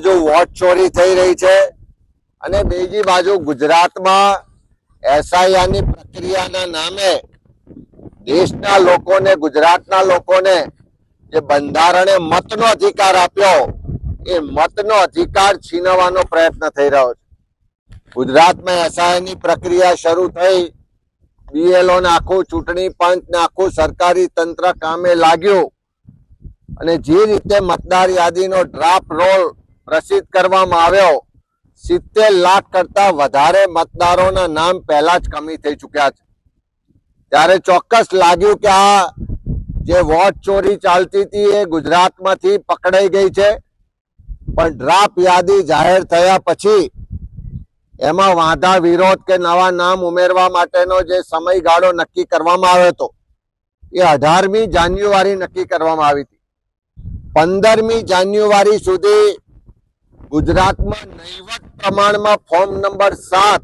બાજુ વોટ ચોરી થઈ રહી છે અને બીજી બાજુ ગુજરાતમાં એસઆઈઆરની પ્રક્રિયાના નામે દેશના લોકોને, ગુજરાતના લોકોને જે બંધારણે મતનો અધિકાર આપ્યો એ મતનો અધિકાર છીનવવાનો પ્રયત્ન થઈ રહ્યો છે. ગુજરાતમાં એસઆઈઆરની પ્રક્રિયા શરૂ થઈ, બીએલઓ ને આખું ચૂંટણી પંચ ને આખું સરકારી તંત્ર કામે લાગ્યું અને જે રીતે મતદાર યાદીનો ડ્રાફ્ટ રોલ પ્રસિદ્ધ કરવામાં આવ્યો, 70 લાખ કરતા વધારે મતદારોના નામ પહેલા જ કમી થઈ ચૂક્યા છે. ત્યારે ચોક્કસ લાગ્યું કે આ જે વોટ ચોરી ચાલતી હતી એ ગુજરાતમાંથી પકડાઈ ગઈ છે. પણ ડ્રાફ્ટ યાદી જાહેર થયા પછી એમાં વાંધા વિરોધ કે નવા નામ ઉમેરવા માટેનો જે સમયગાળો નક્કી કરવામાં આવ્યો હતો એ 18મી જાન્યુઆરી નક્કી કરવામાં આવી હતી. 15મી જાન્યુઆરી સુધી ગુજરાતમાં નહીવત પ્રમાણમાં ફોર્મ નંબર 7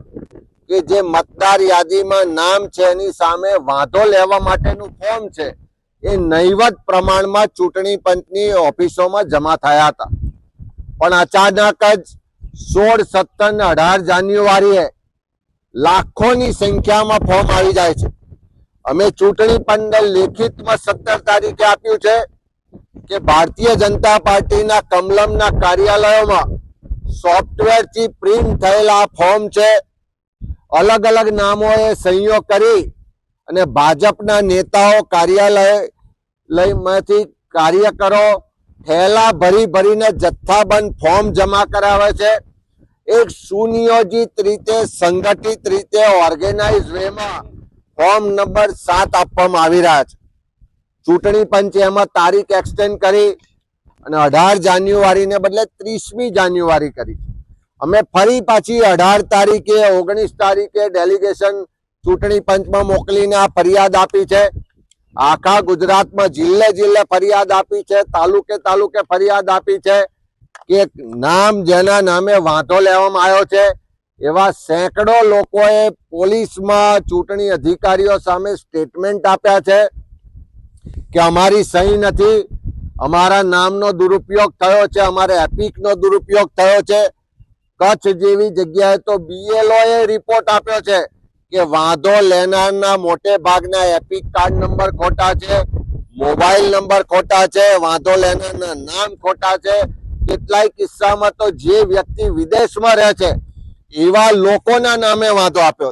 કે જે મતદાર યાદીમાં નામ છે એની સામે વાંધો લેવા માટેનું ફોર્મ છે એ નહીવત પ્રમાણમાં ચૂંટણી પંચની ઓફિસોમાં જમા થયા હતા. પણ અચાનક જ 16, 17 ને 18 જાન્યુઆરીએ લાખોની સંખ્યામાં ફોર્મ આવી જાય છે. અમે ચૂંટણી પંચને લેખિતમાં 17 તારીખે આપ્યું છે કે ભારતીય જનતા પાર્ટીના કમલમના કાર્યાલયોમાં સોફ્ટવેરથી પ્રિન્ટ થયેલા ફોર્મ છે. અલગ અલગ નામોએ સહીઓ કરી અને ભાજપના નેતાઓ કાર્યાલયમાંથી કાર્યકરો થેલા ભરીને જથ્થાબંધ ફોર્મ જમા કરાવે છે. એક સુનિયોજિત રીતે, સંગઠિત રીતે, ઓર્ગેનાઇઝ વેમાં ફોર્મ નંબર 7 આપવામાં આવી રહ્યા છે. ચૂંટણી પંચે એમાં તારીખ એક્સટેન્ડ કરી અને 18 જાન્યુઆરીને બદલે 30મી જાન્યુઆરી કરી. અમે ફરી પાછી 18 તારીખે, 19 તારીખે ડેલિગેશન ચૂંટણી પંચમાં મોકલીને આ ફરિયાદ આપી છે. આખા ગુજરાતમાં જિલ્લે જિલ્લે ફરિયાદ આપી છે, તાલુકે તાલુકે ફરિયાદ આપી છે કે નામ જેના નામે વાંધો લેવામાં આવ્યો છે એવા સેંકડો લોકોએ પોલીસમાં, ચૂંટણી અધિકારીઓ સામે સ્ટેટમેન્ટ આપ્યા છે કે અમારી સહી નથી, અમારા નામનો દુરુપયોગ થયો છે, અમારે એપિકનો દુરુપયોગ થયો છે. કચ્છ જેવી જગ્યાએ તો બીએલઓએ રિપોર્ટ આપ્યો છે કે વાંધો લેનારના મોટે ભાગના એપિક કાર્ડ નંબર ખોટા છે, મોબાઈલ નંબર ખોટા છે, વાંધો લેનારના નામ ખોટા છે. કેટલાય કિસ્સામાં તો જે વ્યક્તિ વિદેશમાં રહે છે એવા લોકોના નામે વાંધો આપ્યો છે.